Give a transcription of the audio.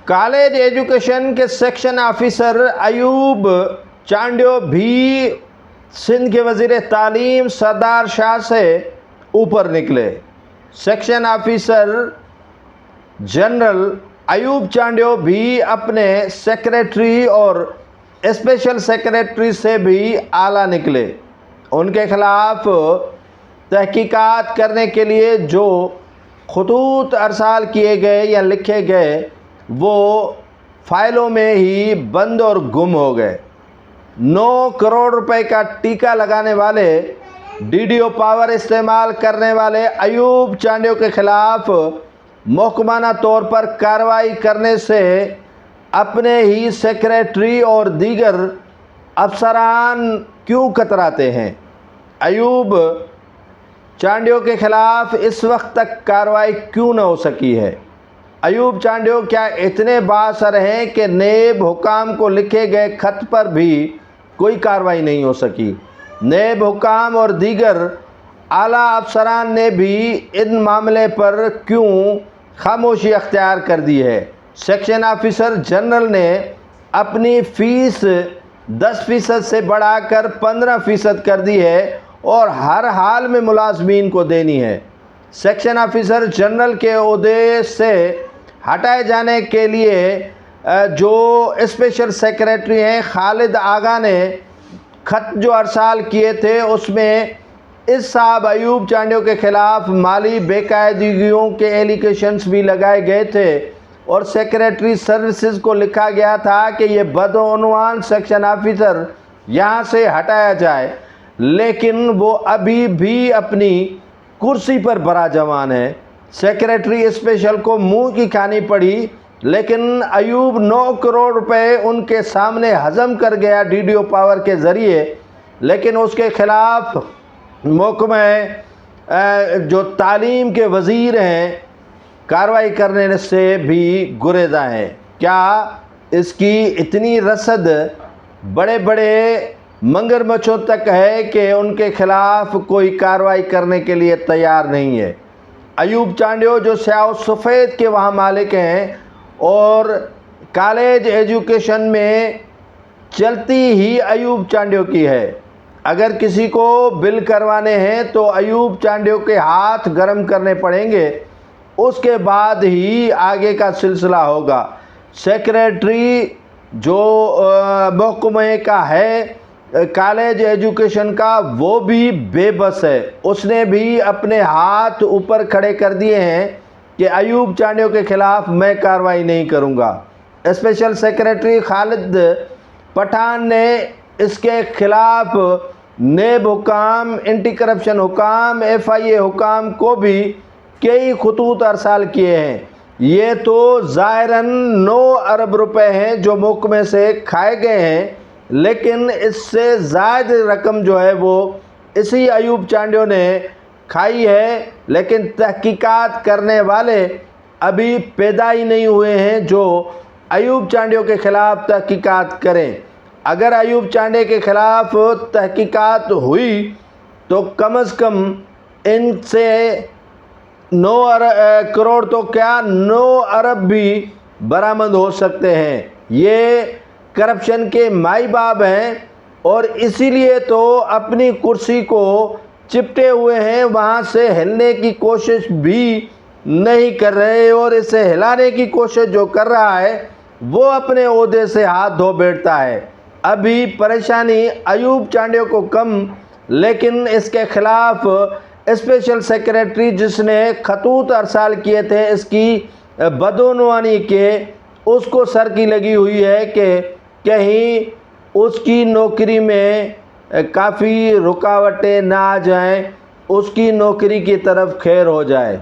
College education کے section officer Ayub Chandio بھی سندھ کے وزیر تعلیم سردار شاہ سے اوپر نکلے۔ Section officer general Ayub Chandio بھی اپنے سیکریٹری اور اسپیشل سیکریٹری سے بھی اعلیٰ نکلے۔ ان کے خلاف تحقیقات کرنے کے لیے جو خطوط ارسال کیے گئے یا لکھے گئے وہ فائلوں میں ہی بند اور گم ہو گئے۔ 9 کروڑ روپے کا ٹیکہ لگانے والے ڈی ڈی او پاور استعمال کرنے والے ایوب چانڈیو کے خلاف محکمانہ طور پر کارروائی کرنے سے اپنے ہی سیکریٹری اور دیگر افسران کیوں کتراتے ہیں؟ ایوب چانڈیو کے خلاف اس وقت تک کارروائی کیوں نہ ہو سکی ہے؟ ایوب چانڈیو کیا اتنے بااثر ہیں کہ نیب حکام کو لکھے گئے خط پر بھی کوئی کارروائی نہیں ہو سکی؟ نیب حکام اور دیگر اعلیٰ افسران نے بھی ان معاملے پر کیوں خاموشی اختیار کر دی ہے؟ سیکشن آفیسر جنرل نے اپنی فیس 10% سے بڑھا کر 15% کر دی ہے اور ہر حال میں ملازمین کو دینی ہے۔ سیکشن آفیسر جنرل کے عہدے سے ہٹائے جانے کے لیے جو اسپیشل سیکریٹری ہیں خالد آغا نے خط جو ارسال کیے تھے اس میں اس صاحب ایوب چانڈیو کے خلاف مالی بے قاعدگیوں کے ایلیگیشنز بھی لگائے گئے تھے اور سیکریٹری سروسز کو لکھا گیا تھا کہ یہ بدعنوان سیکشن آفیسر یہاں سے ہٹایا جائے، لیکن وہ ابھی بھی اپنی کرسی پر براجمان ہے۔ سیکریٹری اسپیشل کو منہ کی کھانی پڑی، لیکن ایوب 9 کروڑ روپے ان کے سامنے ہضم کر گیا ڈی ڈی او پاور کے ذریعے، لیکن اس کے خلاف محکمہ جو تعلیم کے وزیر ہیں کارروائی کرنے سے بھی گریزاں ہیں۔ کیا اس کی اتنی رسد بڑے بڑے مگرمچھوں تک ہے کہ ان کے خلاف کوئی کارروائی کرنے کے لیے تیار نہیں ہے؟ ایوب چانڈیو جو سیاہ و سفید کے وہاں مالک ہیں اور کالج ایجوکیشن میں چلتی ہی ایوب چانڈیو کی ہے۔ اگر کسی کو بل کروانے ہیں تو ایوب چانڈیو کے ہاتھ گرم کرنے پڑیں گے، اس کے بعد ہی آگے کا سلسلہ ہوگا۔ سیکریٹری جو محکمہ کا ہے کالج ایجوکیشن کا وہ بھی بے بس ہے، اس نے بھی اپنے ہاتھ اوپر کھڑے کر دیے ہیں کہ ایوب چانڈیو کے خلاف میں کارروائی نہیں کروں گا۔ اسپیشل سیکریٹری خالد پٹھان نے اس کے خلاف نیب حکام، اینٹی کرپشن حکام، FIA حکام کو بھی کئی خطوط ارسال کیے ہیں۔ یہ تو ظاہراً 9 ارب روپے ہیں جو محکمے سے کھائے گئے ہیں، لیکن اس سے زائد رقم جو ہے وہ اسی ایوب چانڈیو نے کھائی ہے، لیکن تحقیقات کرنے والے ابھی پیدا ہی نہیں ہوئے ہیں جو ایوب چانڈیو کے خلاف تحقیقات کریں۔ اگر ایوب چانڈیو کے خلاف تحقیقات ہوئی تو کم از کم ان سے 9 کروڑ تو کیا 9 ارب بھی برآمد ہو سکتے ہیں۔ یہ کرپشن کے مائی باپ ہیں اور اسی لیے تو اپنی کرسی کو چپٹے ہوئے ہیں، وہاں سے ہلنے کی کوشش بھی نہیں کر رہے، اور اسے ہلانے کی کوشش جو کر رہا ہے وہ اپنے عہدے سے ہاتھ دھو بیٹھتا ہے۔ ابھی پریشانی ایوب چانڈیو کو کم، لیکن اس کے خلاف اسپیشل سیکریٹری جس نے خطوط ارسال کیے تھے اس کی بدعنوانی کے، اس کو سر کی لگی ہوئی ہے کہ کہیں اس کی نوکری میں کافی رکاوٹیں نہ آ جائیں، اس کی نوکری کی طرف خیر ہو جائے۔